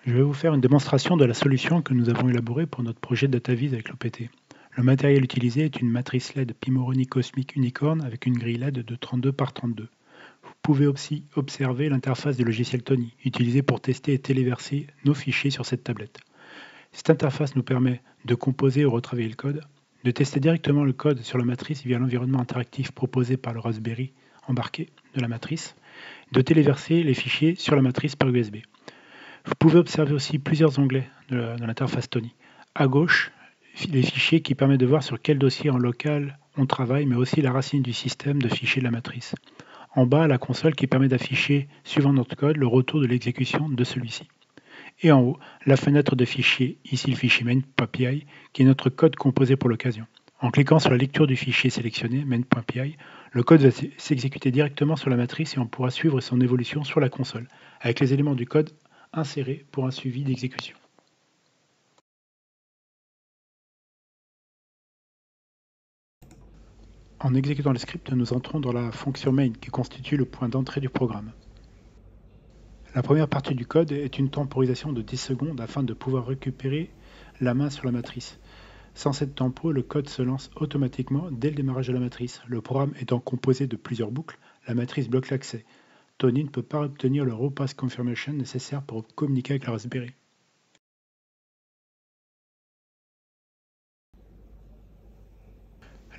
Je vais vous faire une démonstration de la solution que nous avons élaborée pour notre projet DataVis avec l'OPT. Le matériel utilisé est une matrice LED Pimoroni Cosmic Unicorn avec une grille LED de 32 par 32. Vous pouvez aussi observer l'interface du logiciel Tony, utilisé pour tester et téléverser nos fichiers sur cette tablette. Cette interface nous permet de composer ou retravailler le code, de tester directement le code sur la matrice via l'environnement interactif proposé par le Raspberry embarqué de la matrice, de téléverser les fichiers sur la matrice par USB. Vous pouvez observer aussi plusieurs onglets de l'interface Tony. À gauche, les fichiers qui permettent de voir sur quel dossier en local on travaille, mais aussi la racine du système de fichiers de la matrice. En bas, la console qui permet d'afficher, suivant notre code, le retour de l'exécution de celui-ci. Et en haut, la fenêtre de fichier, ici le fichier main.py, qui est notre code composé pour l'occasion. En cliquant sur la lecture du fichier sélectionné, main.py, le code va s'exécuter directement sur la matrice et on pourra suivre son évolution sur la console, avec les éléments du code insérés pour un suivi d'exécution. En exécutant le script, nous entrons dans la fonction main qui constitue le point d'entrée du programme. La première partie du code est une temporisation de 10 secondes afin de pouvoir récupérer la main sur la matrice. Sans cette tempo, le code se lance automatiquement dès le démarrage de la matrice. Le programme étant composé de plusieurs boucles, la matrice bloque l'accès. Tony ne peut pas obtenir le raw path confirmation nécessaire pour communiquer avec la Raspberry.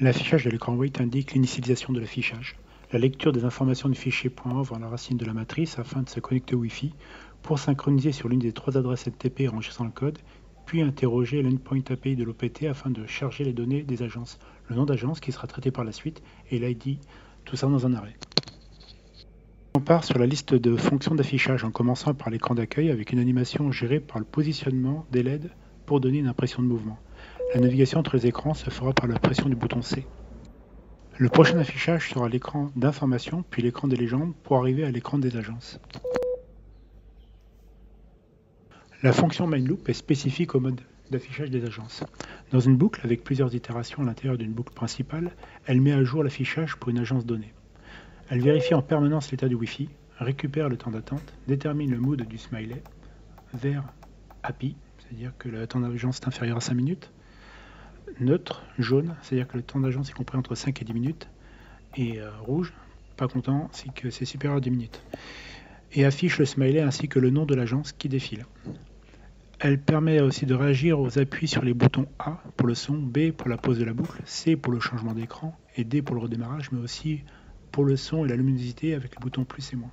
L'affichage de l'écran wait indique l'initialisation de l'affichage. La lecture des informations du fichier .env dans la racine de la matrice afin de se connecter au Wi-Fi pour synchroniser sur l'une des 3 adresses FTP enregistrant le code, puis interroger l'endpoint API de l'OPT afin de charger les données des agences, le nom d'agence qui sera traité par la suite et l'ID, tout ça dans un arrêt. On part sur la liste de fonctions d'affichage en commençant par l'écran d'accueil avec une animation gérée par le positionnement des LED pour donner une impression de mouvement. La navigation entre les écrans se fera par la pression du bouton C. Le prochain affichage sera l'écran d'information, puis l'écran des légendes, pour arriver à l'écran des agences. La fonction main_loop est spécifique au mode d'affichage des agences. Dans une boucle avec plusieurs itérations à l'intérieur d'une boucle principale, elle met à jour l'affichage pour une agence donnée. Elle vérifie en permanence l'état du Wi-Fi, récupère le temps d'attente, détermine le mood du smiley, vert happy, c'est-à-dire que le temps d'agence est inférieur à 5 minutes, neutre, jaune, c'est-à-dire que le temps d'agence est compris entre 5 et 10 minutes, et rouge, pas content, c'est que c'est supérieur à 10 minutes. Et affiche le smiley ainsi que le nom de l'agence qui défile. Elle permet aussi de réagir aux appuis sur les boutons A pour le son, B pour la pause de la boucle, C pour le changement d'écran et D pour le redémarrage, mais aussi pour le son et la luminosité avec les boutons plus et moins.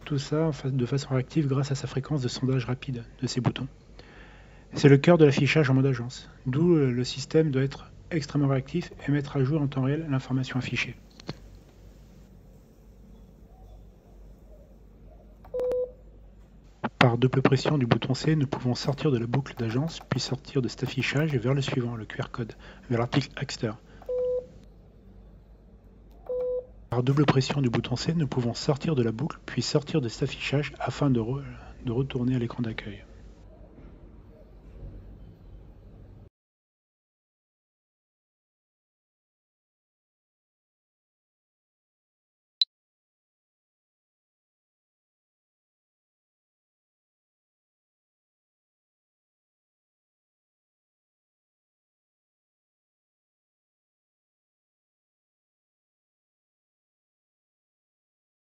Tout ça de façon réactive grâce à sa fréquence de sondage rapide de ces boutons. C'est le cœur de l'affichage en mode agence, d'où le système doit être extrêmement réactif et mettre à jour en temps réel l'information affichée. Par double pression du bouton C, nous pouvons sortir de la boucle d'agence, puis sortir de cet affichage vers le suivant, le QR code, vers l'article Axter. Par double pression du bouton C, nous pouvons sortir de la boucle, puis sortir de cet affichage afin de retourner à l'écran d'accueil.